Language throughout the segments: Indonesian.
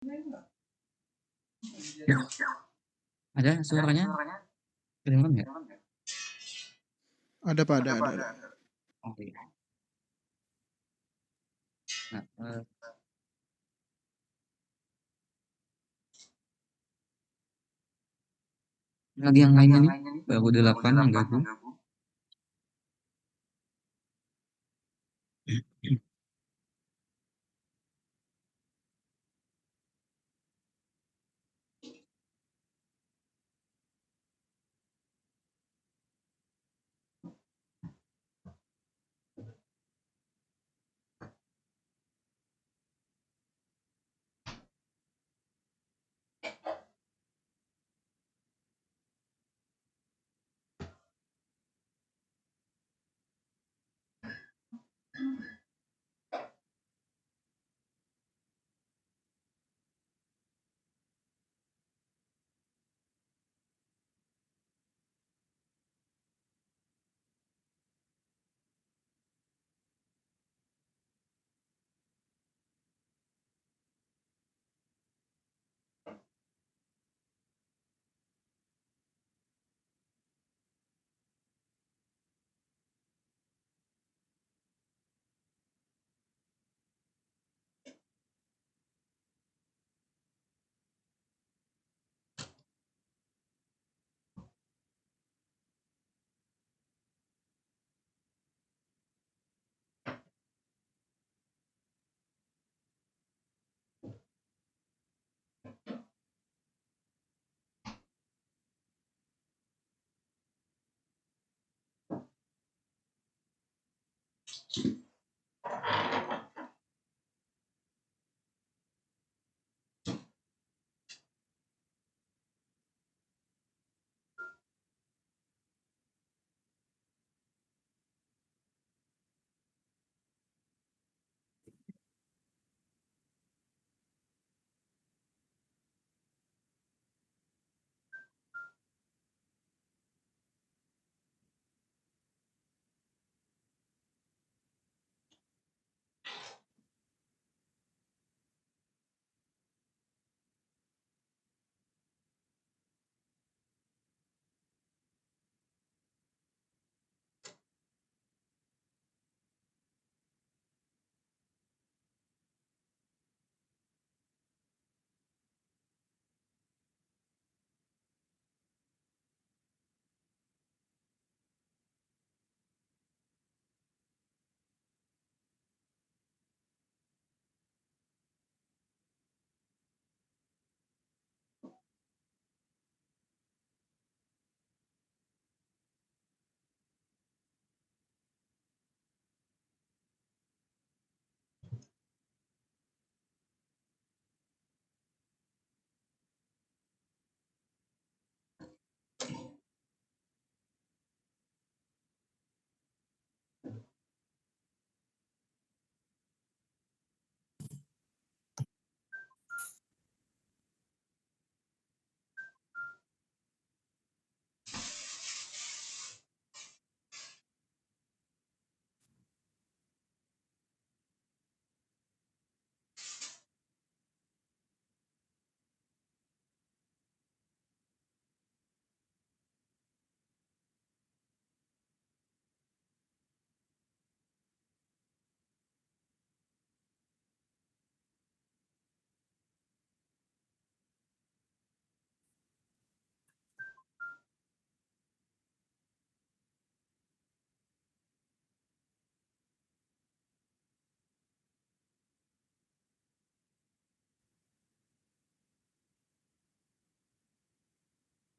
Ya, ada suaranya? Kedengeran nggak? Ada Pak, ada. Oh iya. Nah, lagi yang lainnya nih, baru 8 yang gabung.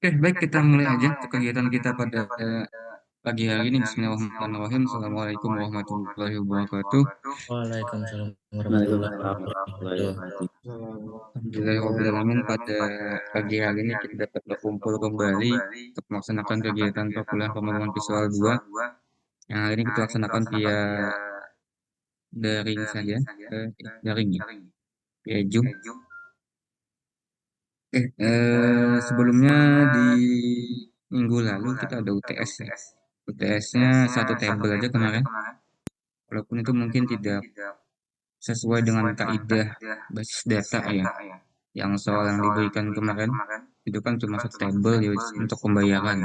Oke, baik kita mulai aja untuk kegiatan kita pada pagi hari ini. Bismillahirrahmanirrahim. Assalamualaikum warahmatullahi wabarakatuh. Waalaikumsalam warahmatullahi Waalaikumsalam wabarakatuh. Alhamdulillahirrahmanirrahim. Pada pagi hari ini kita dapat berkumpul kembali untuk melaksanakan kegiatan perkuliahan pemrograman visual 2 yang hari ini kita laksanakan via daring saja, daring ya, via Zoom. Sebelumnya di minggu lalu kita ada UTS ya. UTS-nya satu tabel aja kemarin, walaupun itu mungkin tidak sesuai dengan kaidah basis data ya. Yang soal yang diberikan kemarin itu kan cuma satu tabel ya untuk pembayaran.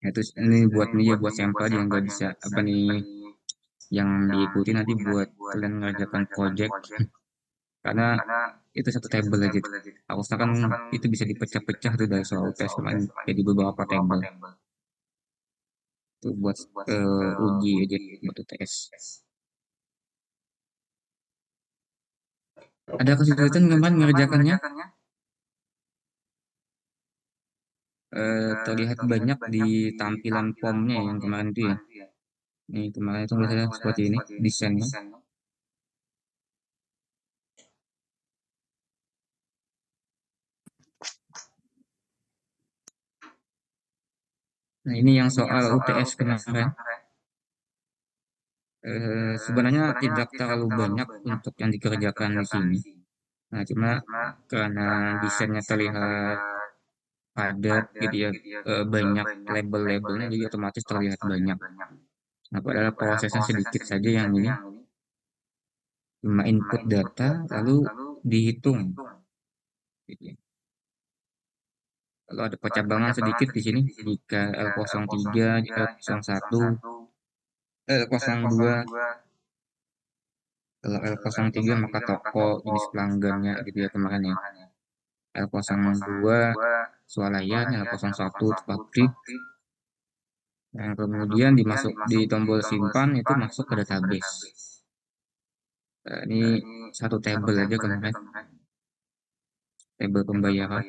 Nah, itu ini buat nih ya buat sampel yang nggak bisa apa nih yang diikuti nanti buat kalian mengerjakan project karena itu satu tabel aja. Aku kan itu bisa dipecah-pecah tuh dari soal UTS kemarin jadi beberapa tabel. Itu buat uji aja buat UTS. Ada kesulitan kemarin mengerjakannya? Terlihat banyak di tampilan formnya yang kemarin itu ya. Nih kemarin itu misalnya seperti ini desainnya. Nah ini yang soal UTS kemarin. Sebenarnya tidak terlalu banyak untuk yang dikerjakan di sini. Nah cuma karena desainnya terlihat padat gitu ya, banyak label-labelnya jadi otomatis terlihat banyak. Nah padahal prosesnya sedikit saja yang ini. Cuma input data lalu dihitung. Gitu ya. Lalu ada percabangan sedikit di sini jika L03, L01, L02. Kalau L03 maka toko jenis pelanggannya gitu ya kemarin ya. L02 swalayan, L01 itu pabrik. Yang kemudian dimasuk di tombol simpan itu masuk ke database. Nah, ini satu tabel aja kemarin, tabel pembayaran.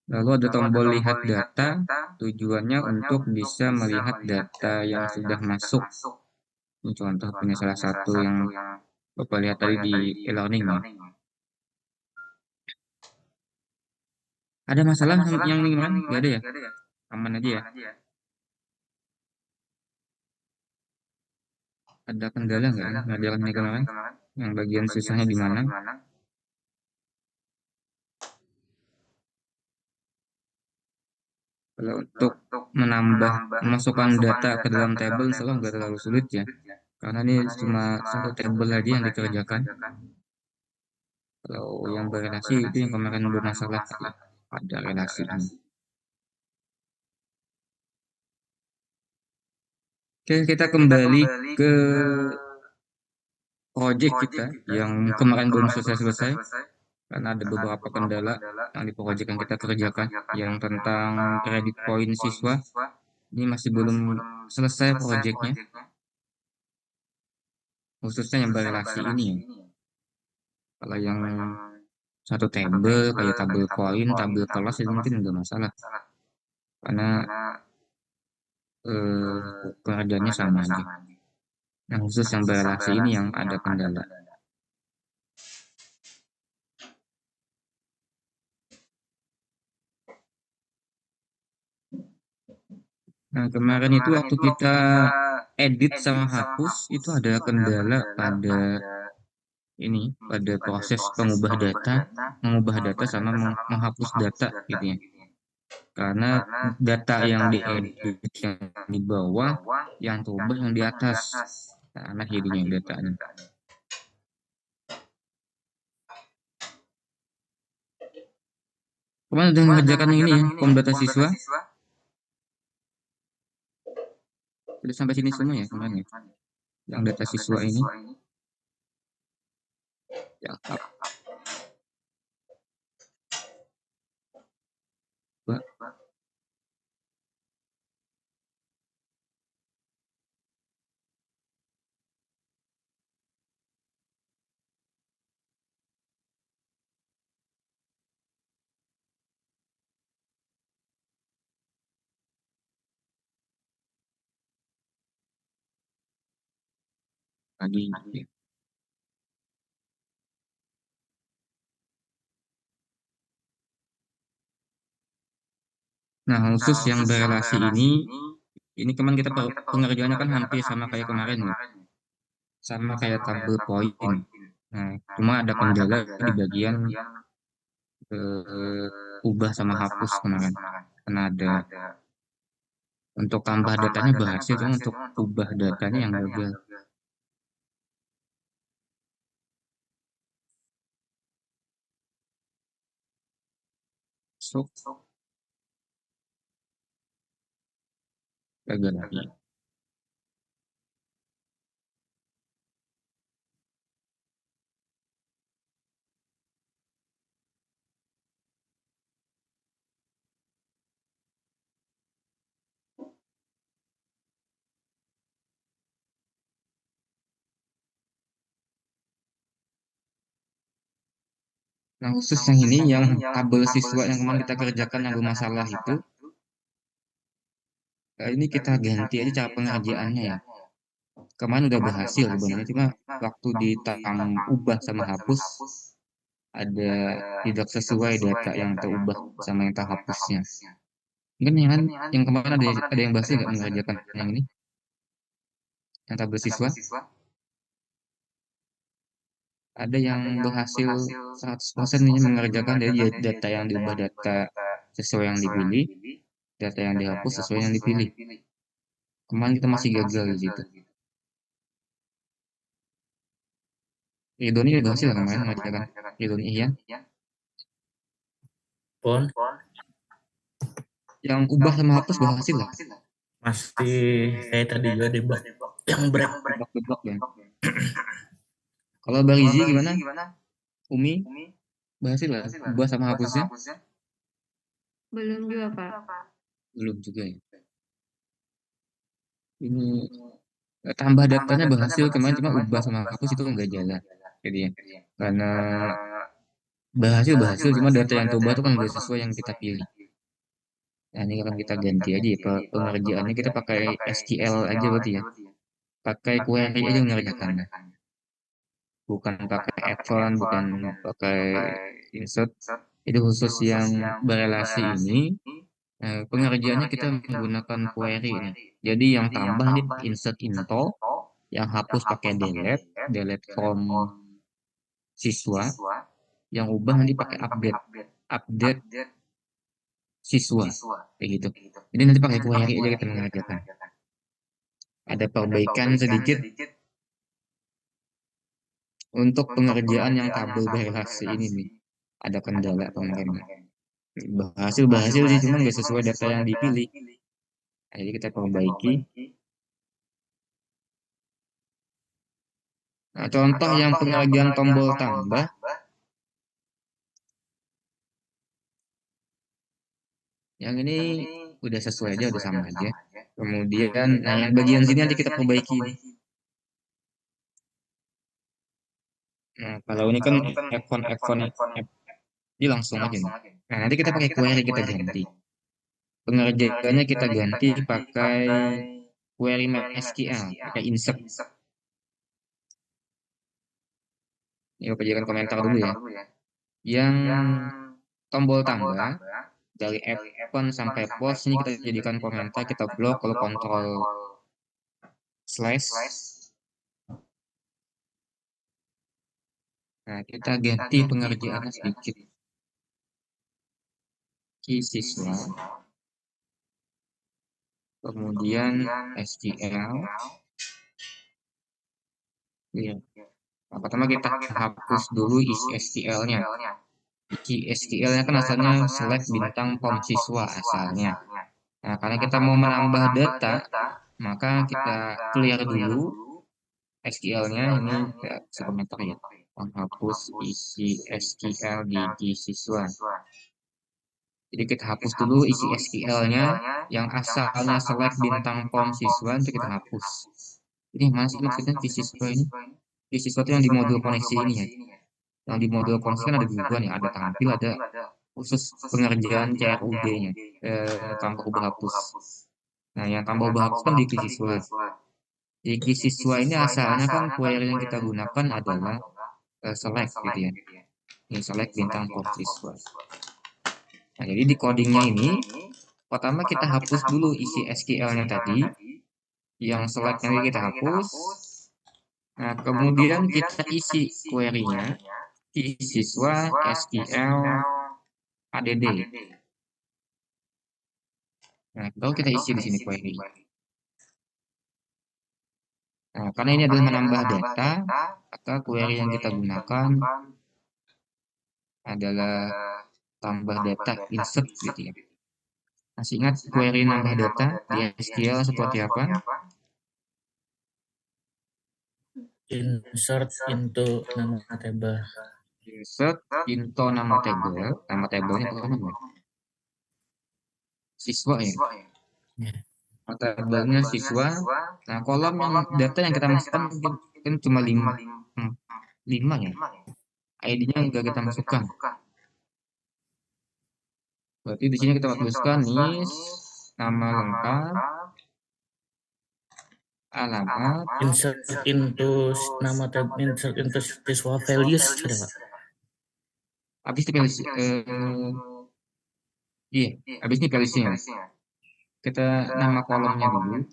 Lalu ada tombol lihat data, tujuannya untuk bisa melihat data yang sudah masuk. Ini contoh punya salah satu yang Bapak lihat tadi di e-learning ya. Ada masalah yang ini kemarin? Gak ada ya? Aman aja ya? Ada kendala nggak ini ngajarannya kemarin? Yang bagian susahnya di mana? Kalau untuk menambah memasukkan data ke dalam tabel, insya Allah nggak terlalu sulit ya. Karena ini cuma satu tabel aja yang dikerjakan. Kalau yang berrelasi itu yang kemarin bermasalah ya. Ada relasinya. Oke, kita kembali ke project kita yang kemarin belum selesai-selesai. Karena ada beberapa kendala yang di project yang kita kerjakan. Yang tentang kredit poin siswa. Ini masih belum selesai projectnya. Khususnya yang berrelasi ini ya. Kalau yang satu tabel kayak tabel poin, tabel kelas itu mungkin nggak masalah karena pengerjaannya sama aja. Yang khusus yang berrelasi ini yang ada kendala. Nah kemarin itu waktu kita edit sama hapus itu ada kendala pada ini pada proses mengubah data sama menghapus data gitu ya. Karena data yang diedit yang di bawah, yang terubah yang di atas. Nah, aneh jadinya datanya. Kemarin udah mengerjakan yang ini ya, form data siswa. Sudah sampai sini semua ya kemarin ya. Yang data siswa ini. Ya, apa? Tadi. Ya. Nah, khusus yang berrelasi ini kemarin kita pengerjaannya kan hampir sama kayak kemarin ya. Sama kayak tabel poin. Nah, cuma ada kendala di bagian eh, ubah sama hapus kemarin. Karena ada untuk tambah datanya berhasil, cuma untuk ubah datanya yang gagal. Masuk, gagal lagi. Nah, khusus yang ini, yang tabel siswa yang kemarin kita kerjakan yang bermasalah itu, ini kita ganti aja cara pengerjaannya ya. Kemarin udah berhasil sebenarnya, cuma waktu ubah sama hapus, ada tidak sesuai data yang terubah sama yang terhapusnya. Mungkin yang kemarin ada yang berhasil nggak mengerjakan yang ini, yang tabel siswa? Ada yang berhasil 100% ini mengerjakan dari data yang diubah, data sesuai yang dipilih, data yang dihapus sesuai yang dipilih. Kemarin kita masih gagal di situ. Ridhoni berhasil kemarin mengerjakan. Ridhoni Ihyan. Pon Yang ubah sama hapus berhasil lah. masih kayak tadi juga debug yang break. Debak-debak ya. Kalau Barizi gimana? Umi berhasil lah ubah sama hapusnya? Belum juga, Pak. Belum juga ya. Ini tambah datanya berhasil kemarin, cuma ubah sama hapus itu nggak jalan. Jadi ya, karena berhasil cuma data yang terubah itu kan nggak sesuai yang kita pilih. Nah, ini akan kita ganti aja ya, pengerjaannya kita pakai SQL aja berarti ya. Pakai query aja mengerjakannya. Bukan pakai Excel, bukan pakai insert. Itu khusus yang berelasi ini, pengerjaannya kita menggunakan query ini. Jadi yang tambah nih insert info, yang hapus pakai delete from siswa, yang ubah nanti pakai update siswa, kayak gitu. Jadi nanti pakai query aja kita mengerjakan. Ada perbaikan sedikit untuk pengerjaan yang tabel berelasi ini nih. Ada kendala kemarin. Berhasil sih, cuma nggak sesuai data yang dipilih. Nah, jadi kita perbaiki. Nah, contoh yang pengerjaan tombol tambah, yang ini udah sesuai aja, udah sama aja. Kemudian, nah yang bagian sini nanti kita perbaiki. Nah, kalau ini kan iPhone ini langsung aja nih. Nah, nanti kita pakai query kita ganti. Pengerjaannya kita ganti pakai query MySQL, pakai insert. Ini bagian komentar dulu ya. Yang tombol tambah dari iPhone sampai post ini kita jadikan komentar, kita blok kalau kontrol slash. Nah, kita ganti pengerjaannya sedikit. Key siswa, kemudian SQL. Ya. Nah, pertama kita hapus dulu isi SQL-nya. Isi SQL-nya kan asalnya select bintang form siswa asalnya. Nah, karena kita mau menambah data, maka kita clear dulu SQL-nya. Ini kita kasih komentar ya. Menghapus isi SQL di siswa. Jadi kita hapus dulu isi SQL-nya, yang asalnya select bintang form siswa itu kita hapus. Ini mana sih maksudnya di siswa ini? Di siswa itu yang di modul koneksi ini ya. Yang di modul koneksi kan ada dua nih, ada tampil, ada khusus pengerjaan CRUD-nya, tambah ubah hapus. Nah, yang tambah ubah hapus kan di siswa. Di siswa ini asalnya kan query yang kita gunakan adalah select gitu ya. Ini select bintang form siswa. Nah, jadi di codingnya ini, pertama kita hapus dulu isi SQL-nya tadi, yang select-nya kita hapus. Nah, kemudian kita isi query-nya, siswa SQL add. Nah, baru kita isi di sini query. Nah, karena ini adalah menambah data, maka query yang kita gunakan adalah tambah data, insert gitu ya. Masih ingat query nambah data di SQL seperti apa? Insert into nama table. Insert into nama tabelnya bukan nama, siswa ya. Ya. Tabelnya siswa. Nah, kolom yang data yang kita masukkan mungkin kan cuma 5 ya. ID-nya enggak kita masukkan. Berarti di sini kita tuliskan NIS, nama lengkap, alamat, Insert into nama table, insert into siswa values ada Pak? habis dipilih iya, habis ini pilihnya. Kita nama kolomnya dulu.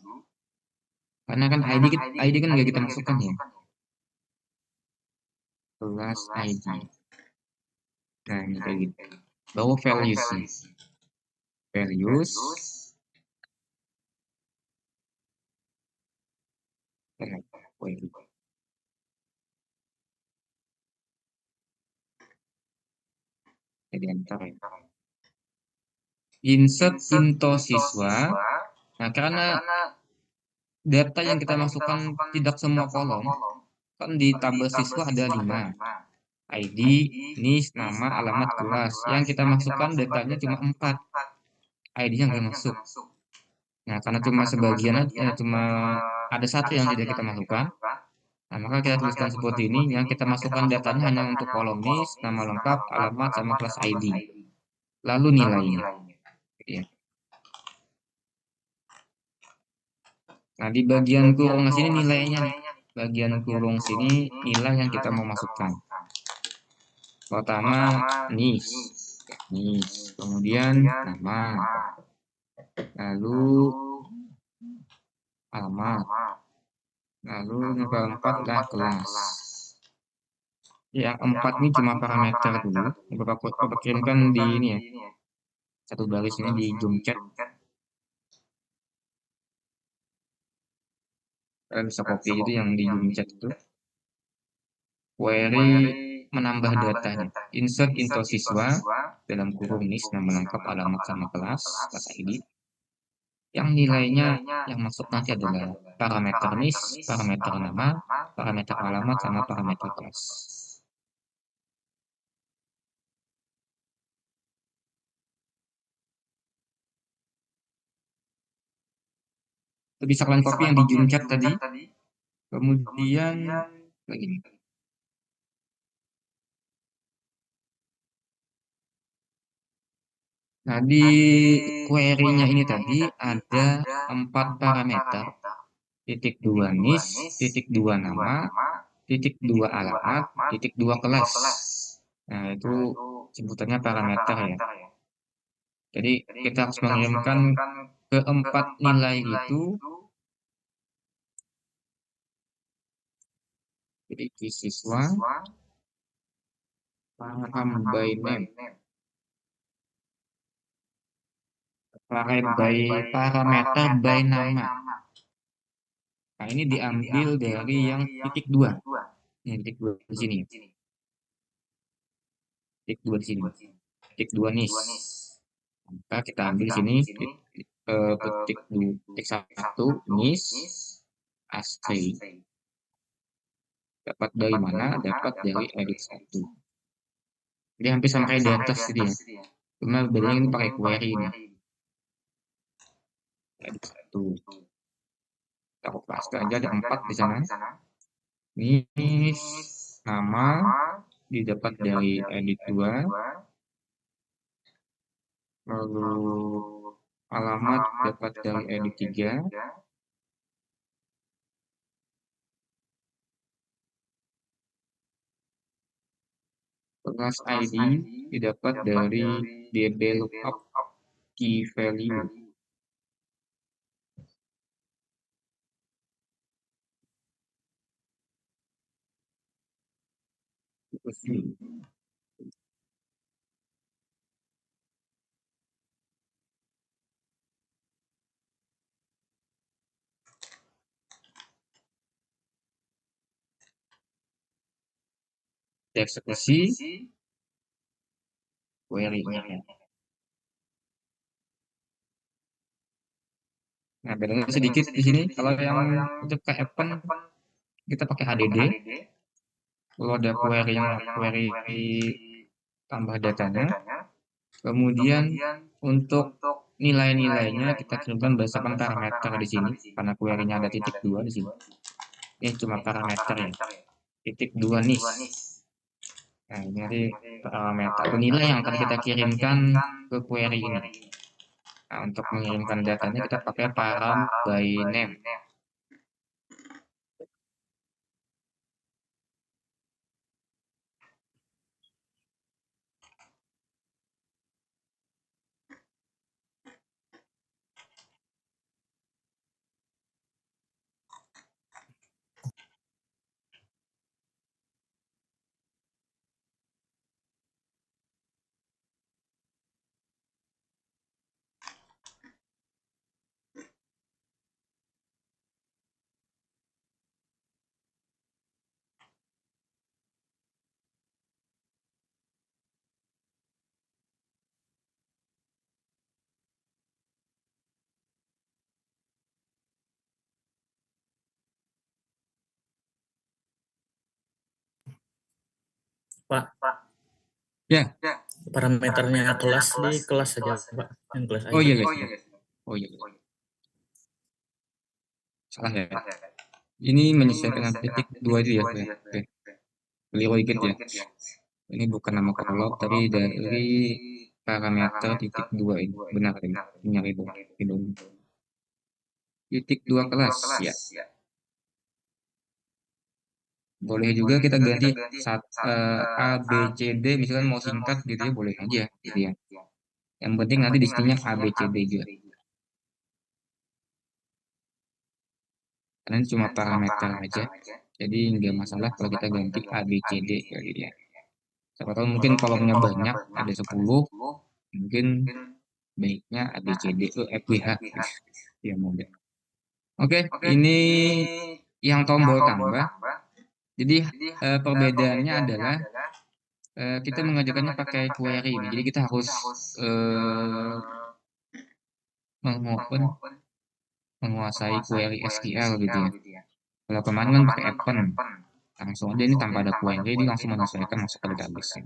Karena kan ID kan nggak kita masukkan ya. Kelas ID. Nah, ini kayak gitu. Bawa values nih. Values. Jadi enter ya. Insert into siswa. Nah, karena data yang kita masukkan tidak semua kolom, kan di tabel siswa ada 5. ID, NIS, nama, alamat, kelas. Yang kita masukkan datanya cuma 4. ID-nya nggak masuk. Nah, karena cuma sebagian aja, cuma ada satu yang tidak kita masukkan. Nah, maka kita tuliskan seperti ini. Yang kita masukkan datanya hanya untuk kolom NIS, nama lengkap, alamat, sama kelas ID. Lalu nilainya. Ya. Nah, di bagian kurung sini nilainya nih. Bagian kurung sini nilai yang kita mau masukkan. Pertama, NIS. NIS. Kemudian nama. Lalu alamat. Lalu yang keempat adalah kelas. Yang keempat ini cuma parameter dulu. Beberapa kirimkan di ini ya. Satu baris ini di Zoom chat. Kalian bisa copy itu yang di Zoom chat itu. Query menambah datanya. Insert into siswa dalam kurung NIS, nama lengkap, alamat, sama kelas ID. Yang nilainya yang masuk nanti adalah parameter NIS, parameter nama, parameter alamat, sama parameter kelas. Itu bisa kalian copy yang di Zoom chat tadi. Kemudian lagi. Nah, di query-nya ini tadi ada 4 parameter. Titik 2 NIS, titik 2 nama, titik 2 alamat, titik 2 kelas. Nah, itu sebutannya parameter ya. Jadi kita harus mengirimkan keempat nilai itu. Jadi siswa, paham by name, parameter by nama. Nah, ini diambil dari yang titik 2. Ini titik 2 di sini. Titik 2 di sini. Titik 2 NIS. Maka kita ambil di sini titik 1 NIS asli. Dapat dari mana? Dapat dari edit 1. Jadi hampir sama kayak di atas jadi ya. Cuma bedanya ini pakai query ini. Edit 1. Kita paste aja ada 4 di sana. NIS nama didapat dari edit 2. Lalu alamat dapat dari edit 3. Kelas ID didapat dari DB lookup key value. Eksekusi, query-nya. Nah, bedanya sedikit di sini. Kalau yang untuk ke Appen kita pakai HDD. Kalau ada query yang query tambah datanya. Kemudian untuk nilai-nilainya kita kirimkan berdasarkan parameter di sini. Karena query-nya ada titik 2 di sini. Ini cuma parameter ya. Titik 2 nis. Nah, ini nanti parameter atau nilai yang akan kita kirimkan ke query ini. Nah, untuk mengirimkan datanya kita pakai param by name. Pak, Ya. parameternya kelas di kelas saja, Pak. Yang kelas Oh ID. iya, guys. Oh iya. Salah ya. Ini menyesuaikan dengan titik 2 itu ya. Oke. Keliru dikit ya. Ini bukan nama kolom, tapi dari parameter titik 2 ini. Benar ini. Nyari itu. Titik 2 kelas ya. Boleh juga kita ganti A, B, C, D, misalkan mau singkat gitu ya, boleh aja gitu ya. Yang penting nanti di sininya A, B, C, D juga. Karena ini cuma parameter aja. Jadi nggak masalah kalau kita ganti A, B, C, D gitu ya. Siapa tahu mungkin kolomnya banyak, ada 10, mungkin baiknya A, B, C, D, E, F, G, H. Ya mudah. Oke, ini yang tombol tambah. Jadi perbedaannya adalah kita mengajarkannya pakai query ini. Jadi kita harus menguasai query SQL gitu ya. Kalau kemarin kan pakai Appen, langsung aja ini tanpa ada query, dia langsung menyesuaikan masuk ke database.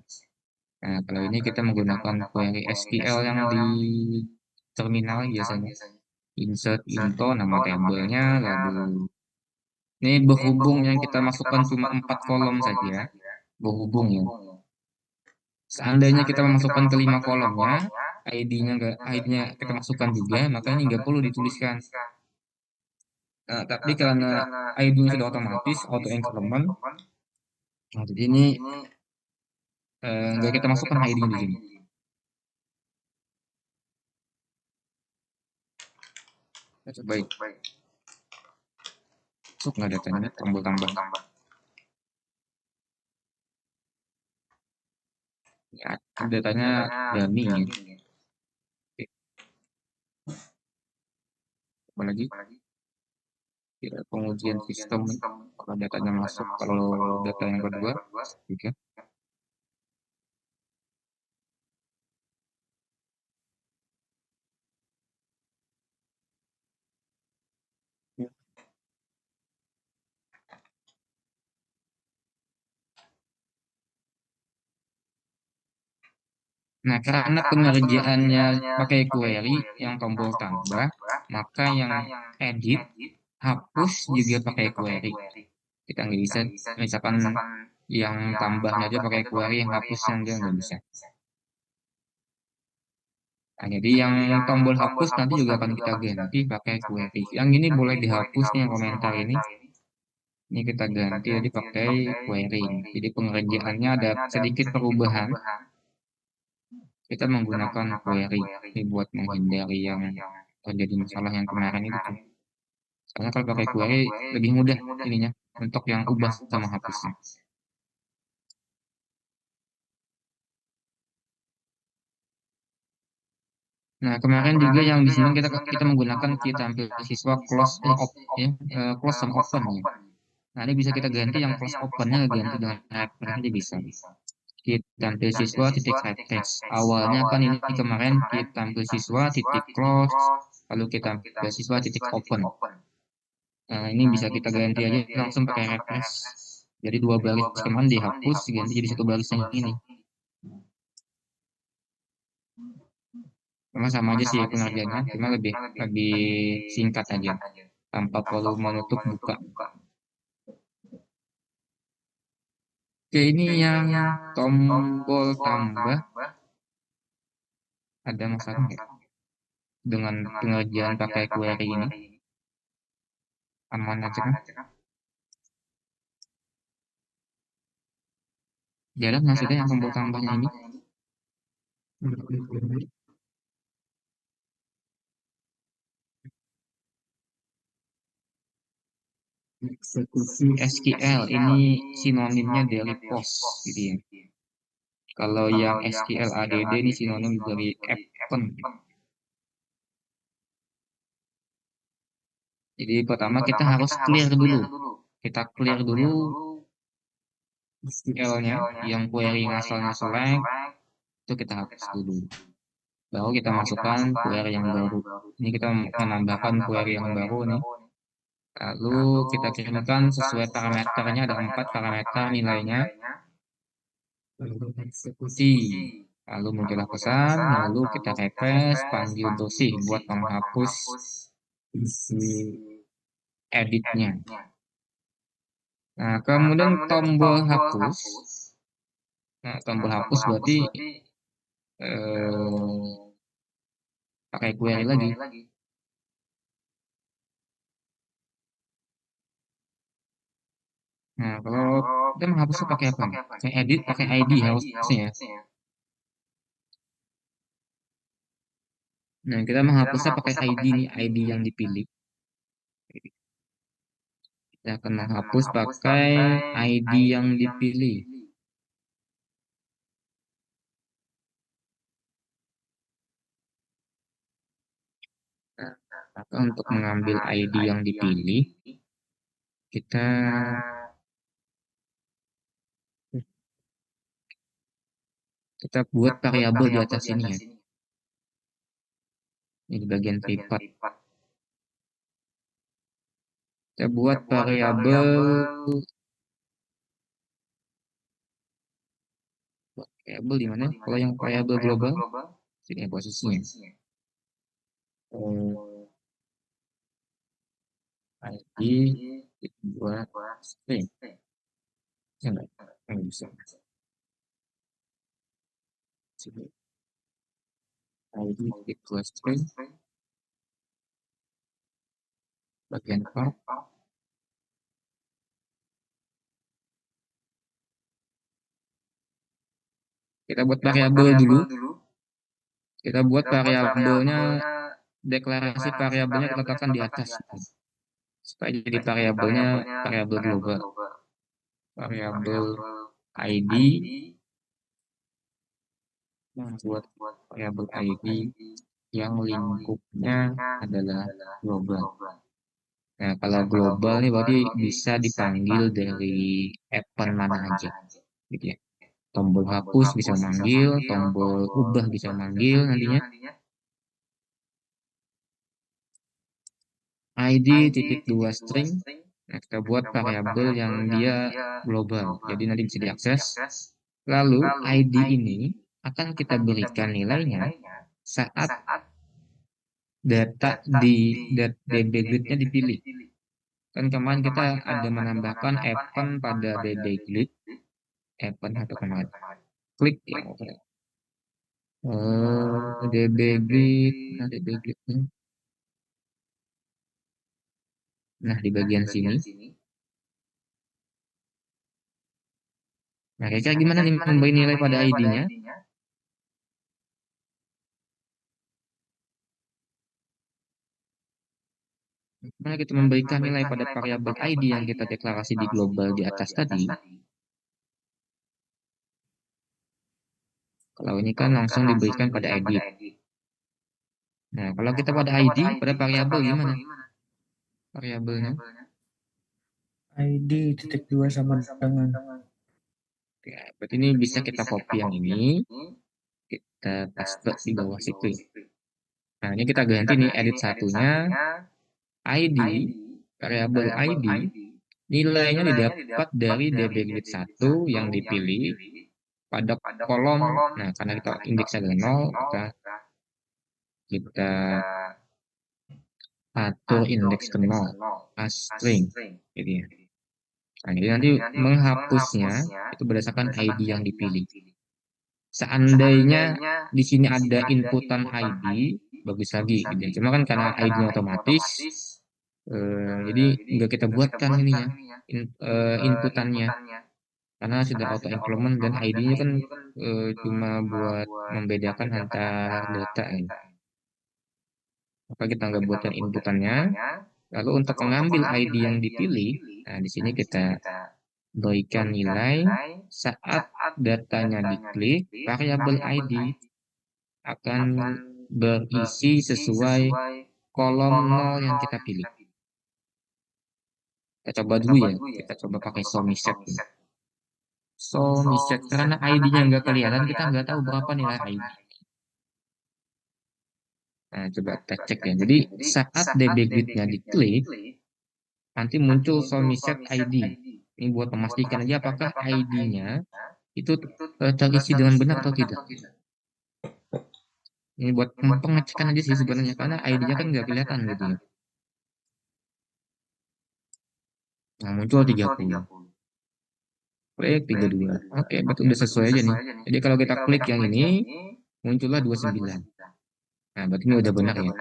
Nah, kalau ini kita menggunakan query SQL yang di terminal biasanya. Insert into nama tabelnya, lalu ini berhubung yang kita masukkan cuma 4 kolom saja, berhubung ya. Seandainya kita memasukkan ke 5 kolomnya, ID-nya kita masukkan juga, maka ini nggak perlu dituliskan. Nah, tapi karena ID-nya sudah otomatis, auto increment, nah, jadi ini nggak kita masukkan ID-nya di sini. Kita cobain. Masuk nggak datanya, tombol tambah. Ya, datanya dummy ya. Oke, apa lagi? Ya, pengujian sistem, kalau datanya masuk, kalau data yang kedua, juga. Nah, karena pengerjaannya pakai query yang tombol tambah, maka yang edit, hapus juga pakai query. Kita nggak bisa, misalkan yang tambahnya aja pakai query, yang hapusnya nggak bisa. Nah, jadi yang tombol hapus nanti juga akan kita ganti pakai query. Yang ini boleh dihapus nih, yang komentar ini. Ini kita ganti jadi pakai query. Jadi pengerjaannya ada sedikit perubahan. Kita menggunakan query ini buat menghindari yang terjadi masalah yang kemarin itu tuh. Karena kalau pakai query lebih mudah ininya untuk yang ubah sama hapusnya. Nah, kemarin juga yang di sini kita menggunakan kita ambil siswa close close sama open ya. Nah, ini bisa kita ganti yang close opennya ganti dengan wrapper aja bisa. kita tampil siswa titik replace. Awalnya kan ini kemarin kita tampil siswa titik close, lalu kita tampil siswa titik open. Nah, ini bisa kita ganti aja langsung pakai refresh. Jadi 2 baris kemarin dihapus, ganti jadi 1 baris yang ini. Sama aja sih pengerjaannya, cuma lebih singkat aja, tanpa perlu menutup buka. Oke, ini yang tombol tambah, ada masalah nggak dengan pengerjaan pakai query ini? Aman aja kan? Jalan maksudnya yang tombol tambahnya ini? SQL ini sinonimnya dari POS gitu ya. Kalau yang SQL ADD ini sinonim dari Appen. Jadi pertama kita harus clear dulu. Kita clear dulu SQL-nya, yang query asalnya select, itu kita hapus dulu. Baru kita masukkan query yang baru. Ini kita menambahkan query yang baru nih. Lalu kita kirimkan sesuai parameternya, ada 4 parameter nilainya. Lalu eksekusi. Lalu muncullah pesan, lalu kita refresh, panggil bersih buat menghapus isi editnya. Nah, kemudian tombol hapus. Nah, tombol hapus berarti pakai query lagi. Nah, kalau kita menghapusnya pakai apa nih? Pakai edit, pakai ID harusnya ya. Nah, kita menghapusnya pakai ID nih, ID yang dipilih. Kita akan menghapus pakai ID yang dipilih. Nah, maka untuk mengambil ID yang dipilih, kita buat variabel di atas sini ya. Ini di bagian privat. Kita buat variabel di mana? Kalau yang variabel global, sini posisinya. ID buat string. Enggak bisa. ID buat string. Bagian part. Kita buat variabel dulu. Kita buat variabelnya, deklarasi variabelnya kita letakkan di atas. Supaya jadi variabelnya variabel global. Variabel ID. Buat variabel ID yang lingkupnya adalah global. Nah, kalau global nih berarti bisa dipanggil dari Appen mana aja, gitu ya. Tombol hapus bisa manggil, tombol ubah bisa manggil nantinya. ID titik 2 string. Nah, kita buat variabel yang dia global, jadi nanti bisa diakses. Lalu ID ini akan kita berikan nilainya saat data di DB grid-nya dipilih. Kan kemarin kita ada menambahkan Appen pada DB grid. Appen atau kemarin klik ya, DB grid, DB grid. Nah, di bagian sini. Nah, kira-kira gimana nih memberi nilai pada ID-nya? Gimana kita memberikan nilai pada variabel ID yang kita deklarasi di global di atas tadi? Kalau ini kan langsung diberikan pada ID. Nah, kalau kita pada ID, pada variabel gimana? Variabelnya? ID titik 2 sama dengan Ya, berarti ini bisa kita copy yang ini, kita paste di bawah situ ya. Nah, ini kita ganti nih edit satunya, ID, variabel ID, nilainya didapat dari dbgrid 1 yang dipilih pada kolom. Nah, karena kita indeksnya dari 0, maka kita atur indeks ke 0 as string gitu ya. Nah, jadi nanti menghapusnya itu berdasarkan ID yang dipilih. Seandainya di sini ada inputan ID, bagus lagi gitu ya. Cuma kan karena ID-nya otomatis, jadi nggak kita buatkan ini ya, inputannya. Karena sudah auto increment dan ID-nya kan cuma buat membedakan antar data ya. Maka kita nggak buatkan inputannya. Lalu untuk mengambil ID yang dipilih, nah di sini kita berikan nilai saat datanya diklik, variabel ID akan berisi sesuai kolom 0 yang kita pilih. Kita coba dulu ya, kita coba pakai show me set dulu. Show me set, karena ID-nya nggak kelihatan, kita nggak tahu berapa nilai ID. Nah, coba kita cek ya. Jadi saat dbgrid-nya diklik, nanti muncul show me set ID. Ini buat memastikan aja apakah ID-nya itu terisi dengan benar atau tidak. Ini buat pengecekan aja sih sebenarnya, karena ID-nya kan nggak kelihatan gitu ya. Nah, muncul 30. Klik 32. Oke, betul udah sesuai aja nih. Jadi kalau kita klik yang ini, muncullah 29. Nah, berarti ini udah benar ya.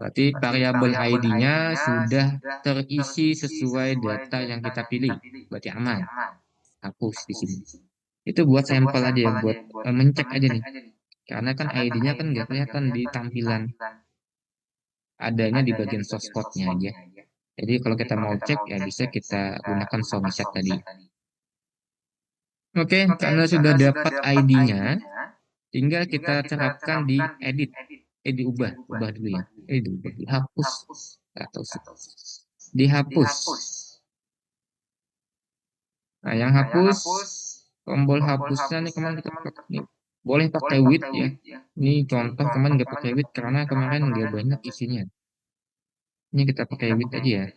Berarti variabel ID-nya sudah terisi sesuai data yang kita pilih. Berarti aman. Hapus di sini. Itu buat sampel aja ya, buat mencek aja nih. Karena kan ID-nya kan nggak kelihatan di tampilan. Adanya di bagian source code-nya aja. Jadi kalau kita mau cek ya bisa kita gunakan show me set tadi. Oke, karena sudah dapat ID-nya, tinggal kita terapkan di edit. Diubah dulu ya. Diubah, dihapus atau dihapus. Nah, yang hapus, tombol hapusnya nih kemarin kita pakai nih. Boleh pakai with ya. Ini contoh kemarin nggak pakai with karena kemarin nggak banyak isinya. Ini kita pakai with aja ya.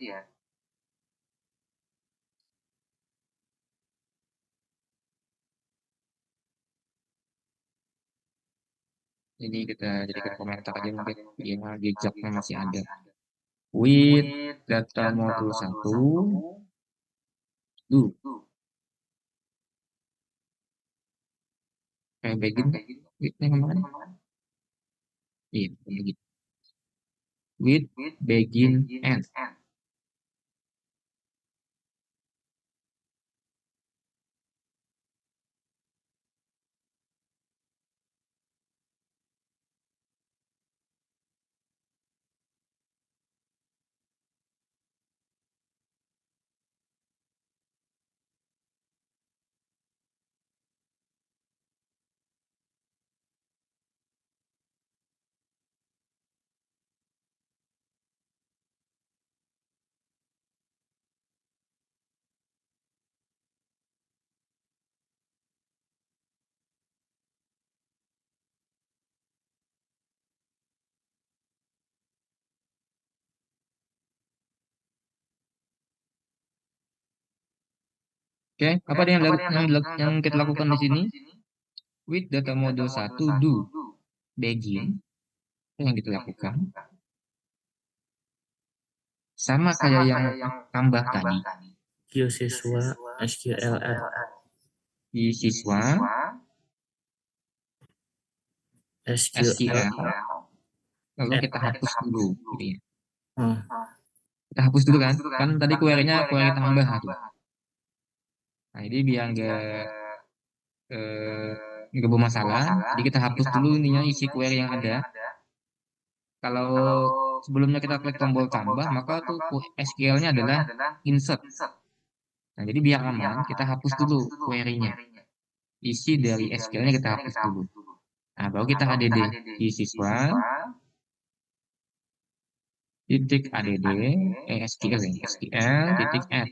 Ini kita jadikan komentar aja mungkin ya jejaknya masih ada. With data modul 1 do kayak begini withnya kemarin. Iya, begini. With begin end. Oke, apa yang kita lakukan di sini? With data model 1 do begin yang kita lakukan sama kayak yang tambah tadi Q siswa SQLR di siswa SQL, lalu kita hapus dulu gitu ya. Kita hapus dulu kan tadi query-nya query tambah tuh. Nah, ini biar nggak bermasalah, jadi kita hapus dulu ininya isi query yang ada. Kalau sebelumnya kita klik tombol tambah, maka tuh SQL-nya adalah insert. Nah, jadi biar aman, kita hapus dulu query-nya. Isi dari SQL-nya kita hapus dulu. Nah, baru kita add di siswa titik add SQL ya, SQL titik add.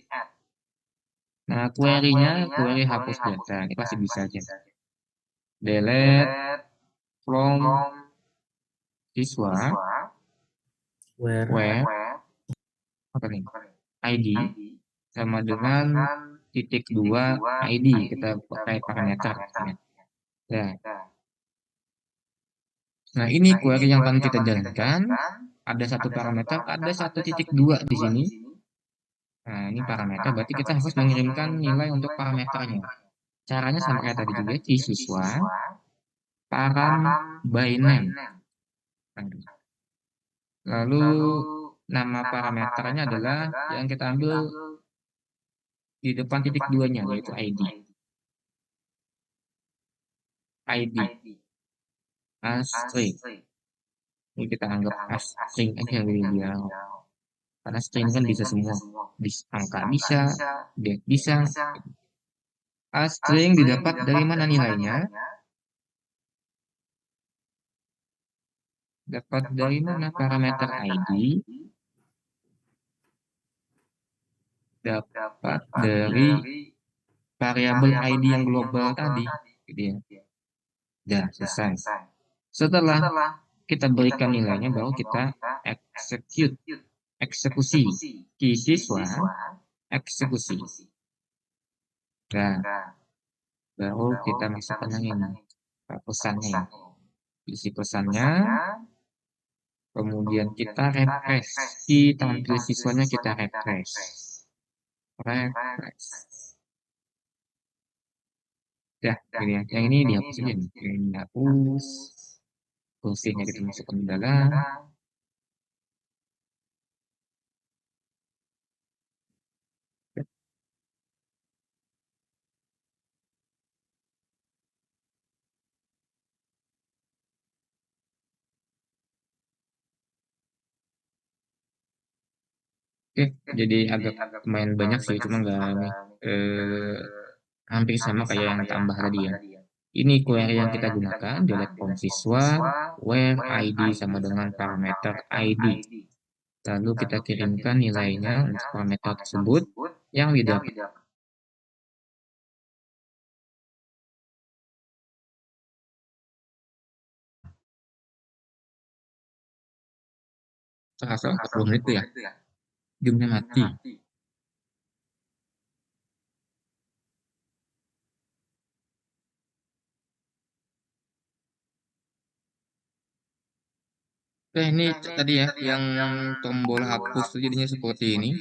Nah, query-nya query hapus data, ini pasti bisa aja. Delete from siswa where apa nih? ID sama dengan titik 2 ID, kita pakai parameter ya. Nah, nah, ini query yang akan kita jalankan. Ada satu parameter, ada satu titik 2 di sini. Nah, ini parameter, berarti kita harus mengirimkan nilai untuk parameternya. Caranya sama kayak tadi juga, siswa param by name. Lalu nama parameternya adalah yang kita ambil di depan titik 2-nya, yaitu ID. ID string. Ini kita anggap string aja ya. Karena string kan bisa semua. Angka bisa, date bisa. String didapat dari mana nilainya? Dapat dari mana parameter ID? Dapat dari variabel ID yang global tadi, gitu ya. Dah, selesai. Setelah kita berikan nilainya, baru kita eksekusi. Siswa eksekusi. Nah, baru kita masukkan yang ini, pesannya. Isi pesannya, kemudian kita refresh. Di tampil siswanya kita refresh. Ya, ini ya. Yang ini dihapus aja nih. Yang ini dihapus. Fungsinya kita masukkan ke dalam. Oke, jadi agak lumayan banyak sih, cuma nggak ini. Eh, Hampir sama kayak yang tambah tadi ya. Ini query yang kita gunakan, delete from siswa, where ID sama dengan parameter ID. Lalu kita kirimkan nilainya untuk parameter tersebut yang didapat. Terasa 40 menit tuh ya, jamnya mati. Oke, ini tadi ya, yang tombol hapus tuh jadinya seperti ini.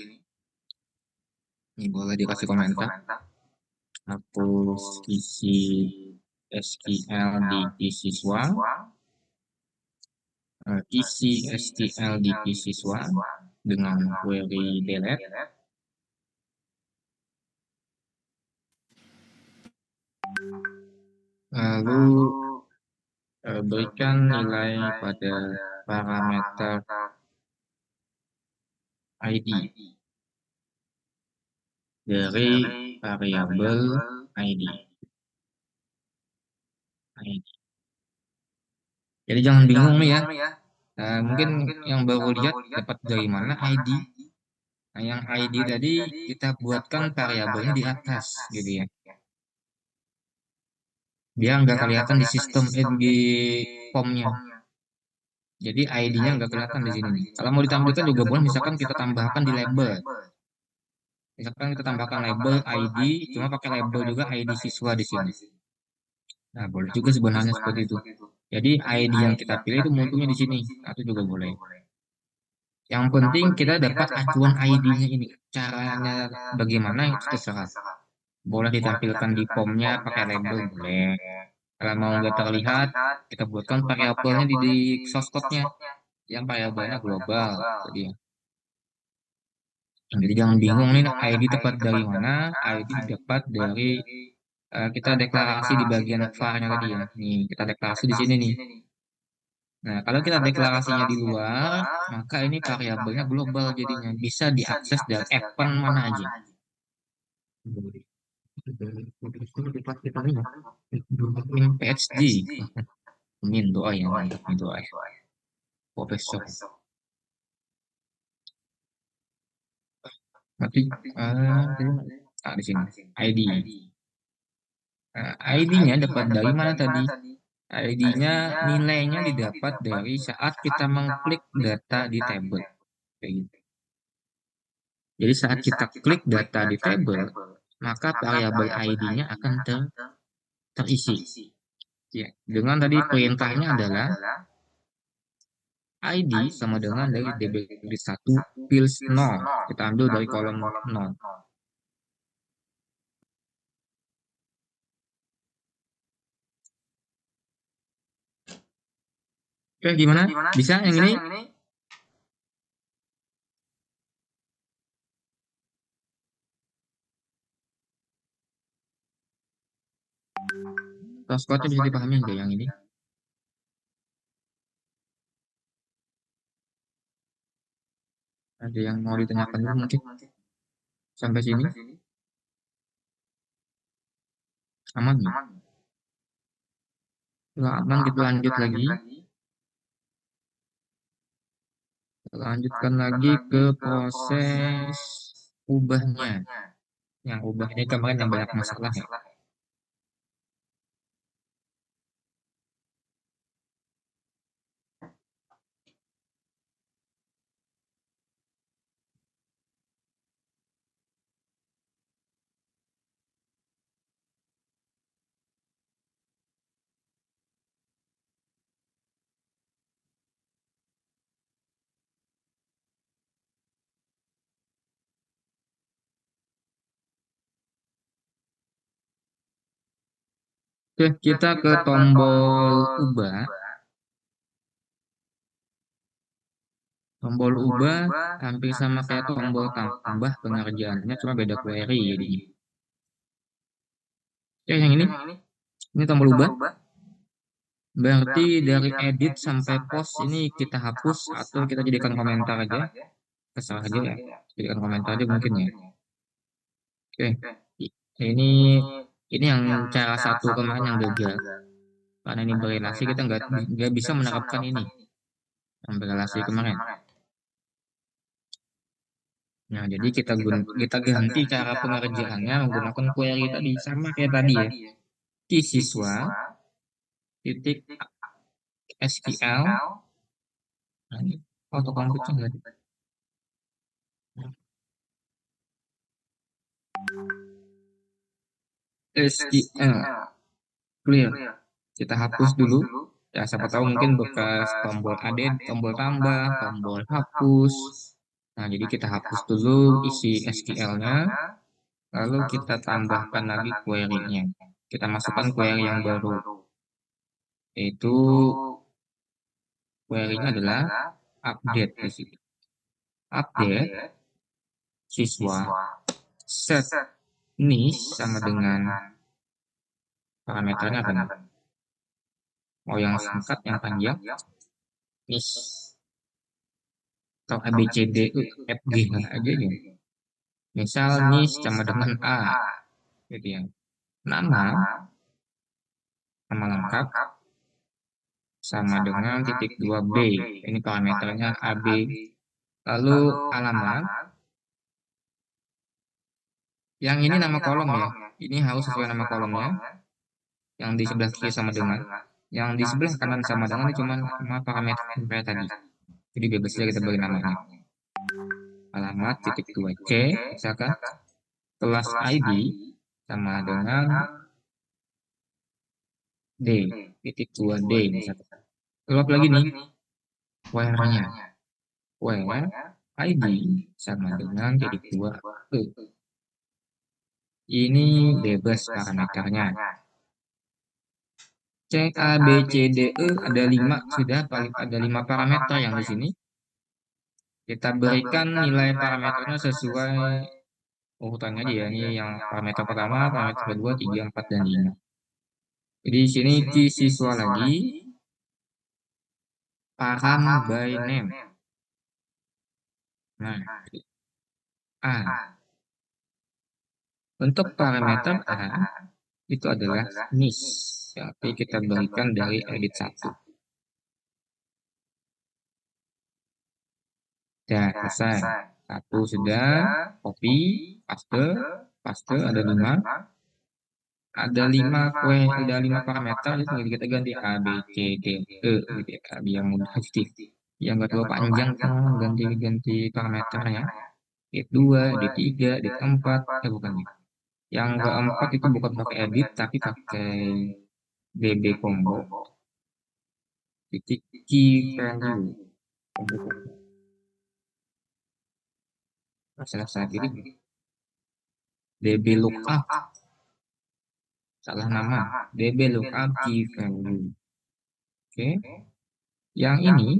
Ini boleh dikasih komentar. Hapus isi SQL di siswa. Isi SQL di siswa dengan query delete. Lalu berikan nilai pada parameter ID dari variabel ID. Jadi jangan bingung nih ya. Mungkin yang baru lihat dapat dari mana ID. Nah, yang ID tadi kita buatkan variabelnya di atas, gitu ya. Dia nggak kelihatan di sistem di form-nya. Jadi ID-nya nggak kelihatan di sini nih. Kalau mau ditampilkan juga boleh, misalkan kita tambahkan di label. Misalkan kita tambahkan label ID, cuma pakai label juga ID siswa di sini. Nah, boleh juga sebenarnya seperti itu. Jadi ID yang kita pilih itu munculnya di sini. Nah, itu juga boleh. Yang penting kita dapat acuan ID-nya ini. Caranya bagaimana itu terserah. Boleh ditampilkan di form-nya pakai label, boleh. Kalau mau nggak terlihat, kita buatkan variabelnya di source code-nya. Yang variabelnya global. Jadi jangan bingung nih ID tepat dari mana. ID didapat dari kita deklarasi di bagian var-nya tadi ya. Nih, kita deklarasi di sini nih. Nah, kalau kita deklarasinya di luar, maka ini variabelnya global jadinya. Bisa diakses dari event mana aja. Min PhD. Min doa ya, mantap nih doa ya. Profesor. Tapi, Nah, di sini ID. Nah, ID-nya dapat dari mana tadi? ID-nya nilainya didapat dari saat kita mengklik data di tabel. Kayak gitu. Jadi saat kita klik data di tabel, maka variabel ID-nya akan terisi. Ya, dengan tadi perintahnya adalah ID sama dengan dari db1 pills 0. Kita ambil dari kolom 0. Oke, gimana? Bisa yang ini? Source code-nya bisa dipahami nggak yang ini? Ada yang mau ditanyakan dulu mungkin? Sampai sini? Aman nih? Kalau aman kita lanjut lagi. Kita lanjutkan lagi ke proses ubahnya. Yang ubah ini kemarin yang banyak masalah ya. Oke, kita ke tombol ubah. Tombol ubah hampir sama kayak tombol tambah pengerjaannya, cuma beda query jadinya. Oke, yang ini tombol ubah. Berarti dari edit sampai post ini kita hapus atau kita jadikan komentar aja. Terserah aja ya. Jadikan komentar aja mungkin ya. Oke, ini ini yang cara satu kemarin yang gagal. Karena ini berelasi kita nggak bisa menerapkan ini yang berelasi kemarin. Nah, jadi kita ganti cara pengerjaannya menggunakan query tadi sama kayak tadi ya. Di siswa titik SQL. Nah, ini foto komputer nggak? SQL clear. Kita hapus dulu. Ya, siapa tahu mungkin bekas tombol add, tombol tambah, tombol hapus. Nah, jadi kita hapus dulu isi SQL-nya, lalu kita tambahkan lagi query-nya. Kita masukkan query yang baru, yaitu query-nya adalah update di situ. Update siswa set niche sama dengan parameternya apa nih? Mau yang singkat, yang panjang, niche atau ABCD, FG aja ya. Misal niche sama dengan A, gitu ya. Nama lengkap sama dengan titik 2B. Ini parameternya AB. Lalu alamat. Yang ini nama kolom ya. Ini harus sesuai nama kolomnya. Yang di sebelah kiri sama dengan. Yang di sebelah kanan sama dengan ini cuma parameter kayak tadi. Jadi bebas saja kita beri namanya. Alamat titik 2C misalkan. Kelas ID sama dengan D titik 2D misalkan. Lengkap lagi nih. Where-nya. Where ID sama dengan titik 2E. Ini bebas parameternya. Cek A, B, C, D, E ada 5 sudah ada 5 parameter yang di sini. Kita berikan nilai parameternya sesuai urutannya aja ya. Ini yang parameter pertama, parameter kedua, 3, 4, dan 5. Jadi di sini di siswa lagi param by name. Nah, A. Untuk parameter A itu adalah niche. Tapi kita berikan dari edit 1. Ya, selesai. Satu sudah, copy, paste. paste, ada 5. Ada 5 parameter, jadi tinggal kita ganti A, B, C, D, E, gitu ya, biar mudah gitu. Yang nggak terlalu panjang kan, ganti parameternya. Div 2, div 3, div 4, bukan ya. Yang keempat itu bukan pakai edit, tapi pakai DB combo. Titik key value. Salah diri. DB lookup. Salah nama. DB lookup key value. Oke. Yang ini,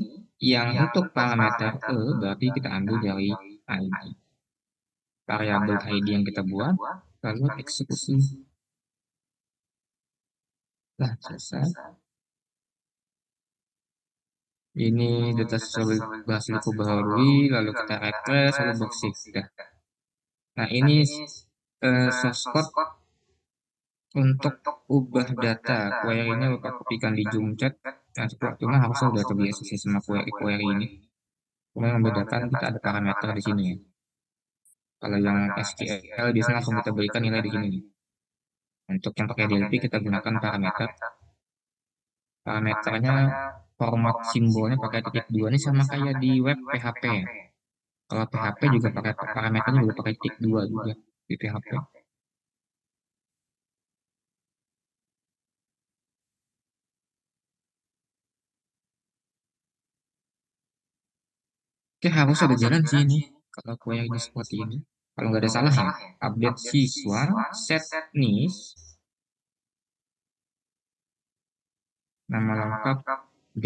yang untuk parameter E, berarti kita ambil dari ID. Variabel ID yang kita buat, lalu eksekusi. Nah, selesai. Ini data berhasil diperbarui, lalu kita refresh, lalu bersih. Nah, ini source code untuk ubah data. Query-nya Bapak kopikan di Zoom chat. Nah, cuma harusnya udah terbiasa sih sama query ini. Kemudian membedakan kita ada parameter di sini ya. Kalau yang SQL biasanya langsung kita berikan nilai di sini nih. Untuk yang pakai DLP kita gunakan parameter. Parameternya format simbolnya pakai titik 2 ini sama kayak di web PHP ya. Kalau PHP juga pakai parameternya juga pakai titik 2 juga di PHP. Oke, harus ada jalan sih ini. Kalau query ini seperti ini. Kalau nggak ada salah ya. Update siswa, set NIS, nama lengkap B.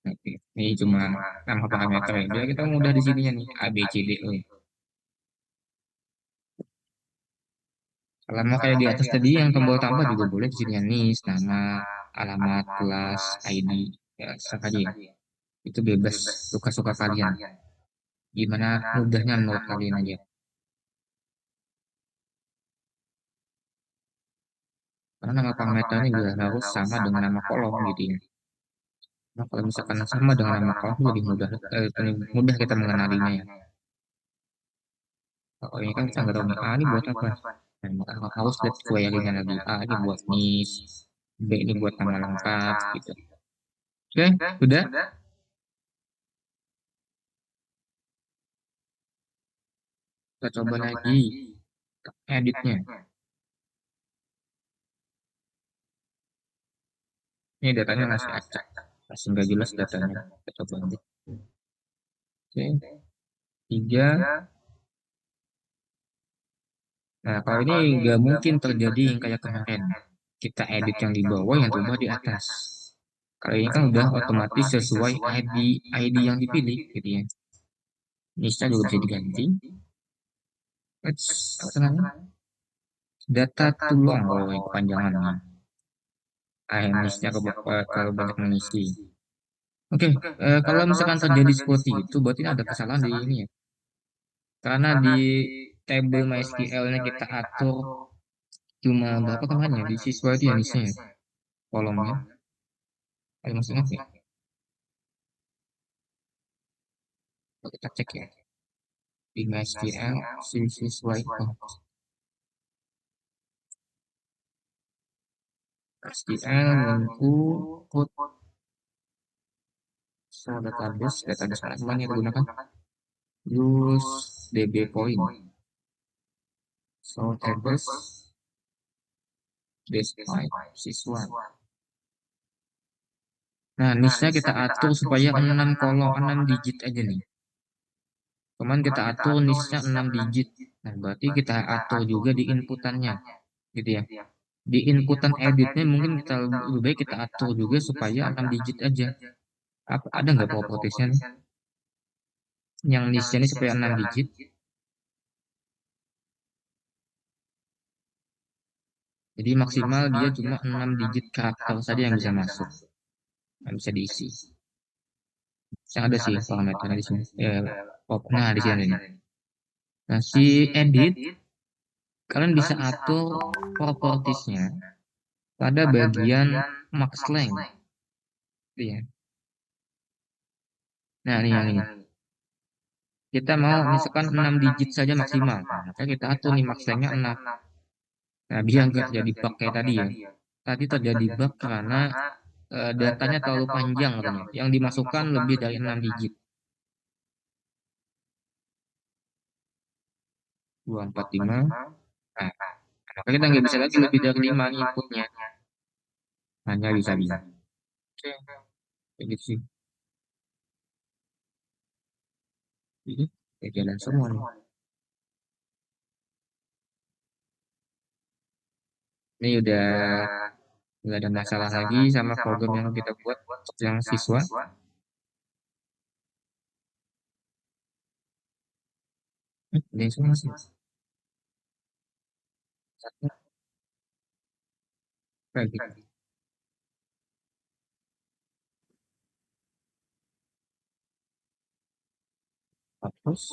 Oke, ini cuma nama parameter ya. Biar kita mudah di sininya nih. A, B, C, D, E. Kalau mau kayak di atas tadi yang tombol tambah juga boleh di sini ya. NIS, nama, alamat, kelas, ID. Ya, serah aja ya. Itu bebas, suka-suka kalian. Gimana mudahnya menurut kalian aja. Karena nama parameternya juga harus sama dengan nama kolom gitu ya. Nah, kalau misalkan sama dengan nama kolom lebih mudah kita mengenalinya ya. Kalau ini kan kita nggak tahu nih A ini buat apa. Nah, maka harus lihat query-nya lagi. A ini buat NIS, B ini buat nama lengkap gitu. Oke, udah. Kita coba lagi editnya. Ini datanya masih acak, masih nggak jelas datanya. Kita coba edit. Oke, 3. Nah, kalau ini nggak mungkin terjadi yang kayak kemarin. Kita edit yang di bawah, yang diubah di atas. Kalau ini kan udah otomatis sesuai ID yang dipilih, gitu ya. NIS-nya juga bisa diganti. Apa namanya? Data too long, yang kepanjangannya. NIS-nya kalau banyak mengisi. Oke, kalau misalkan terjadi seperti itu, berarti ada kesalahan di ini ya. Karena di table MySQL-nya kita atur cuma berapa kemarin ya di siswa itu ya NIS-nya ya, kolomnya. Ayo maksudnya ya. Kita cek ya. Di MySQL siswa itu. SQL menku put so database mana yang digunakan? Use DB point. So tables despite siswa. Nah, NIS-nya kita atur supaya 6 kolom 6 digit aja nih. Cuman kita atur NIS-nya 6 digit. Nah, berarti kita atur juga di inputannya. Gitu ya. Di inputan editnya mungkin kita lebih baik kita atur juga supaya 6 digit aja. Ada nggak propertiesnya nih? Yang NIS-nya ini supaya 6 digit. Jadi maksimal dia cuma 6 digit karakter saja yang bisa masuk. Yang bisa diisi. Yang ada sih parameternya di sini. Nah, di sini nih. Nah, si edit kalian bisa atur propertiesnya pada bagian max length. Ya. Nah, ini yang ini. kita mau misalkan 6 digit saja maksimal. Nah, maka kita atur nih max length-nya 6. Nah, biar nggak terjadi bug kayak tadi ya. Tadi terjadi bug karena datanya terlalu panjang katanya. Yang dimasukkan lebih dari 6 digit. 245. Nah, maka kita nggak bisa lagi lebih dari 5 inputnya. Hanya bisa 5. Oke, kayak gitu sih. Jadi, ya jalan semua nih. Ini udah nggak ada masalah lagi sama program yang kita buat untuk yang siswa. Ada yang semua sih. Satu, kayak gitu. Hapus.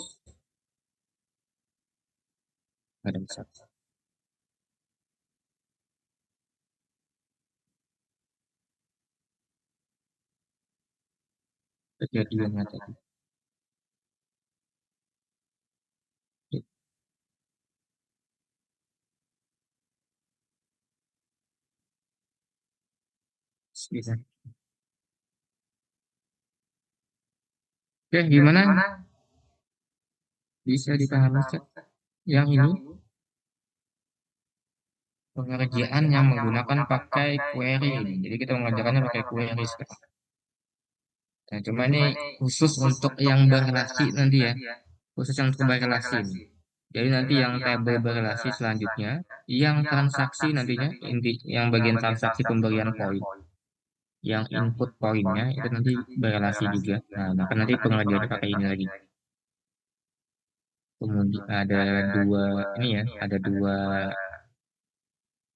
Ada masalah. Kejadiannya tadi. Bisa. Oke, gimana? Bisa dipahami, Cak? Yang ini pengerjaan yang menggunakan pakai query ini. Jadi kita mengerjakannya pakai query sekarang. Nah, cuma ini khusus untuk yang berrelasi nanti ya. Khusus yang untuk berrelasi ini. Jadi nanti yang tabel berrelasi selanjutnya, yang transaksi nantinya, yang bagian transaksi pemberian poin, yang input poinnya itu nanti berrelasi juga. Nah, maka nanti pengerjaannya pakai ini lagi. Kemudian ada dua ini ya,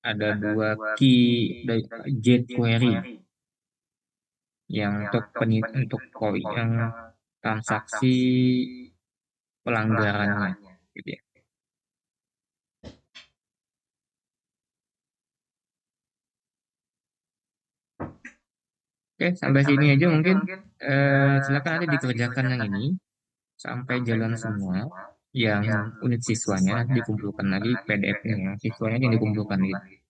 ada dua key dari jet query yang untuk poin yang transaksi pelanggarannya, gitu ya. Oke, sampai sini aja mungkin. Silakan nanti dikerjakan yang ini sampai jalan semua. Yang unit siswanya dikumpulkan lagi PDF-nya, yang siswanya yang dikumpulkan lagi.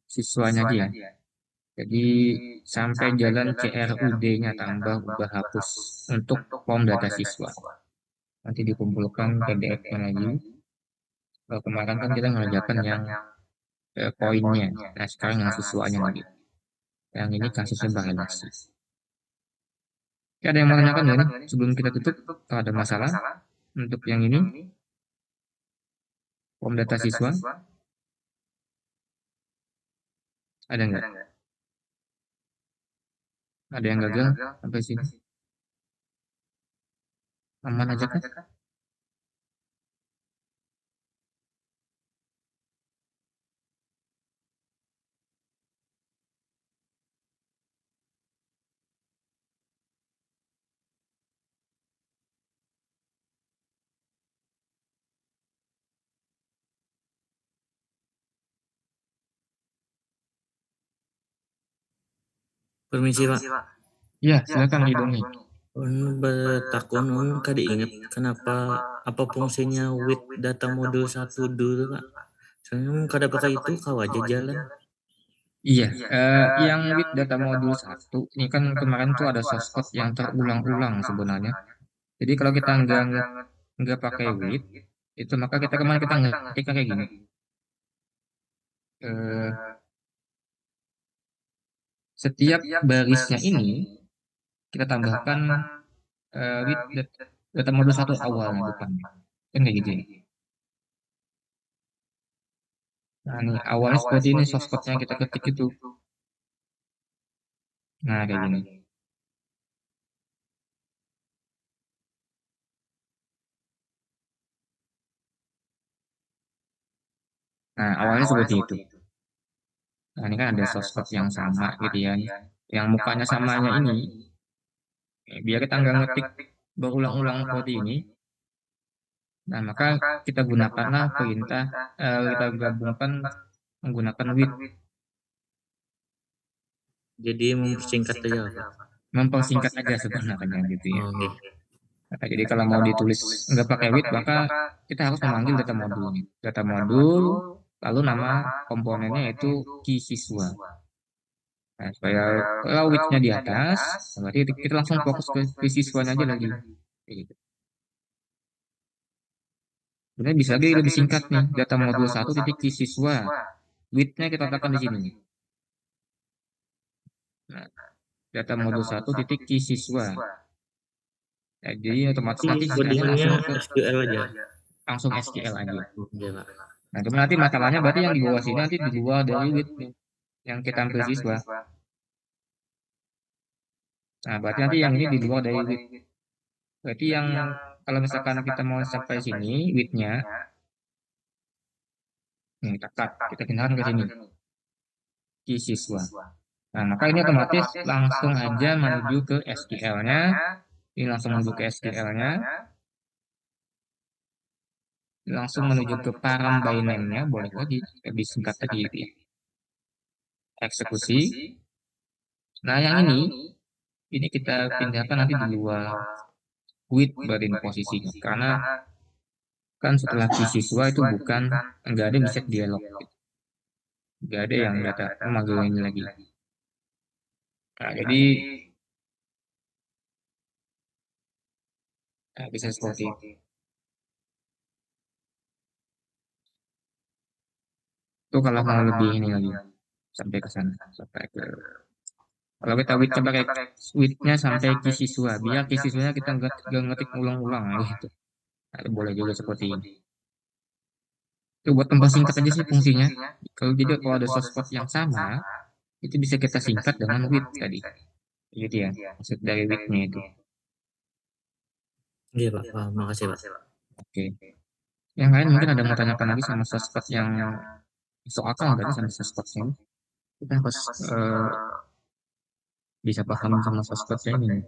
Siswanya aja ya. Jadi sampai jalan CRUD-nya tambah ubah hapus untuk form data siswa. Nanti dikumpulkan PDF-nya lagi. Kemarin kan kita mengerjakan yang poinnya. Nah, sekarang yang siswanya lagi. Yang ini kasusnya berrelasi. Ada yang mau tanyakan nggak nih? Sebelum kita tutup, kalau ada masalah untuk yang ini, form data siswa, ada nggak? Ada yang gagal sampai sini? Aman aja kan? Permisi, Pak. Ya, silakan Ridhoni. Bertakun kada ingat kenapa apa fungsinya with data modul 1 dulu, Pak. Soalnya kada pakai itu kau aja jalan. Iya, yang with data modul 1 ini kan kemarin tuh ada source code yang terulang-ulang sebenarnya. Jadi kalau kita nggak pakai with itu, maka kita kemarin kita ngetik kayak gini. Eh, Setiap barisnya ini kita tambahkan with data modul 1 awalnya depannya. Kan kayak gitu ya. Nah, ini awalnya seperti ini source code yang kita ketik itu. Nah, kayak gini. Nah, awalnya seperti itu. Nah, ini kan ada source code yang sama gitu ya. Yang mukanya samanya ini, biar kita nggak ngetik berulang-ulang seperti ini. Nah, maka kita gunakanlah perintah, kita gabungkan menggunakan with. Jadi mempersingkat aja, Pak. mempersingkat aja sebenarnya gitu ya. Oh, nggih. Nah, jadi kalau mau ditulis nggak pakai with, maka kita harus memanggil data modulnya. Data modul, lalu nama komponennya itu key siswa. Nah, supaya kalau with-nya di atas, berarti kita langsung fokus ke key siswanya aja lagi. Kayak gitu. Sebenarnya bisa lagi lebih singkat nih, data modul satu titik key siswa. With-nya kita letakkan di sini. Nah, data modul satu titik key siswa. Nah, jadi otomatis Ini nanti sisanya codingannya langsung ke SQL aja. langsung SQL aja. Oh, iya, Pak. Nah, cuma nanti masalahnya berarti yang di bawah sini nanti di luar dari with nih, yang kita ambil siswa. Nah, berarti nanti yang ini di luar dari with. Berarti yang kalau misalkan kita mau sampai sini, with-nya, nih, kita pindahkan ke sini, di siswa. Nah, maka ini otomatis langsung aja menuju ke SQL-nya. Ini langsung menuju ke SQL-nya. Langsung menuju ke param by name-nya. Boleh lagi, lebih singkat tadi gitu ya. Eksekusi. Nah, yang ini kita pindahkan nanti di luar with berarti ini posisinya. Karena kan setelah di siswa itu bukan, enggak ada bisa dialog. Enggak ada yang data memanggil ini lagi. Nah, jadi bisa seperti itu. Itu kalau mau lebih ini lagi sampai ke sana, sampai ke kalau kita with pakai with-nya sampai ke siswa, biar ke siswanya kita nggak ngetik ulang-ulang gitu. Nah, boleh juga seperti ini. Itu buat tambah singkat aja sih fungsinya. Kalau jadi kalau ada source code yang sama, itu bisa kita singkat dengan with tadi. Gitu ya, maksud dari with-nya itu. Iya, Pak. Paham. Makasih, Pak. Oke. Yang lain mungkin ada mau tanyakan lagi sama source code yang masuk akal tadi sama source code-nya. Kita harus bisa paham sama source code-nya ini.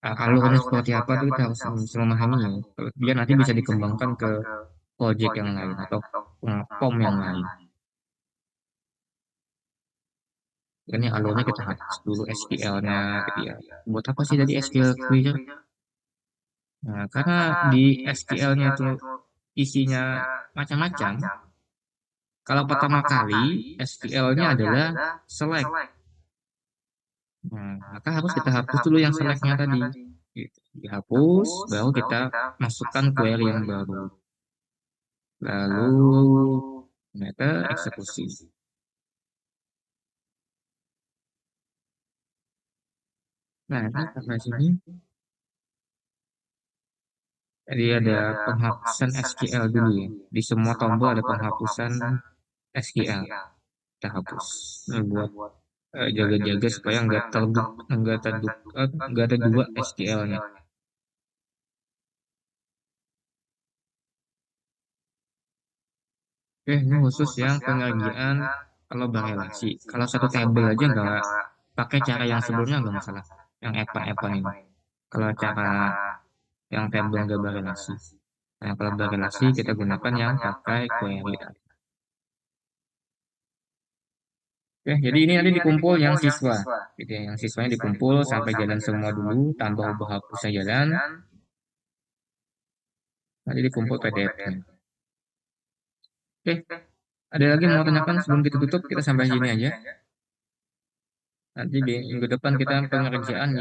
Alurnya seperti apa tuh kita harus bisa memahaminya. Biar nanti bisa dikembangkan ke project yang lain atau form yang lain. Ini alurnya kita harus dulu SQL-nya gitu ya. Buat apa sih tadi SQL query? Nah, karena di SQL-nya itu isinya macam-macam. Kalau pertama kali SQL-nya adalah select. Nah, maka harus kita hapus dulu yang select-nya tadi. Gitu. Dihapus, baru kita masukkan query yang baru. Lalu ternyata eksekusi. Nah, ini sampai sini. Jadi ada penghapusan SQL dulu ya. Di semua tombol ada penghapusan SQL. Kita hapus. Ini buat jaga-jaga supaya nggak ada dua SQL-nya. Oke, ini khusus yang penyajian kalau berrelasi. Kalau satu tabel aja nggak pakai cara yang sebelumnya nggak masalah. Yang epa-epa ini. Kalau cara yang tabel nggak berrelasi. Nah, kalau berrelasi kita gunakan yang pakai query. Oke, jadi ini nanti dikumpul yang siswa. Gitu ya, yang siswanya dikumpul sampai jalan semua dulu, tambah ubah hapusnya jalan, nanti dikumpul PDF-nya. Oke, ada lagi mau tanyakan sebelum kita tutup, kita sampai sini aja. Nanti di minggu depan kita pengerjaan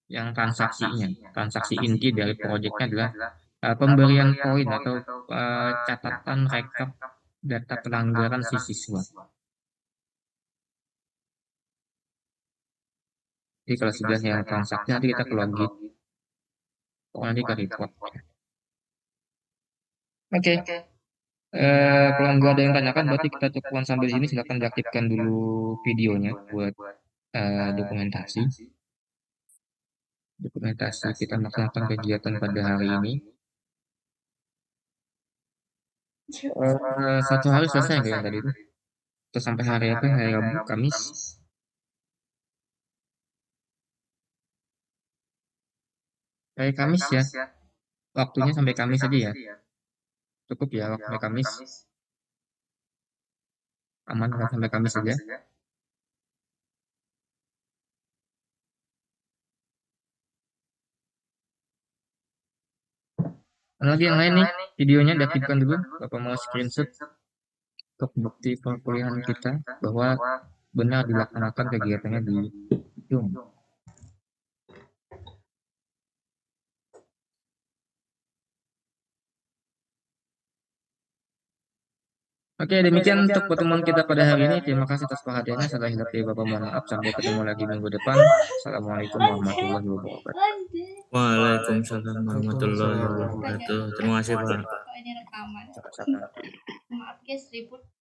yang transaksinya. Transaksi inti dari proyeknya adalah pemberian poin atau catatan rekap data pelanggaran si siswa. Jadi kalau sudah yang transaksi nanti kita ke login, pokoknya nanti ke report. Oke. Kalau nggak ada yang tanyakan, berarti kita cukupkan sampai di sini. Silakan diaktifkan dulu videonya buat dokumentasi. Dokumentasi kita melaksanakan kegiatan pada hari ini. Satu hari selesai nggak yang tadi itu? Atau sampai hari apa? Hari Rabu, Kamis? Hari Kamis ya. Waktunya sampai Kamis aja ya. Cukup ya waktu sampai Kamis. Aman kalau sampai Kamis saja. Ada lagi yang lain nih, videonya diaktifkan dulu. Bapak mau screenshot untuk bukti perkuliahan kita bahwa benar dilaksanakan kegiatannya di Zoom. Oke, demikian untuk pertemuan kita pada hari ini. Terima kasih atas perhatiannya. Salah hilap dari Bapak mohon maaf. Sampai ketemu lagi minggu depan. Assalamualaikum warahmatullahi wabarakatuh. Waalaikumsalam warahmatullahi wabarakatuh. Terima kasih, Pak. Kok ini rekaman? Sama-sama. Maaf guys, ribut.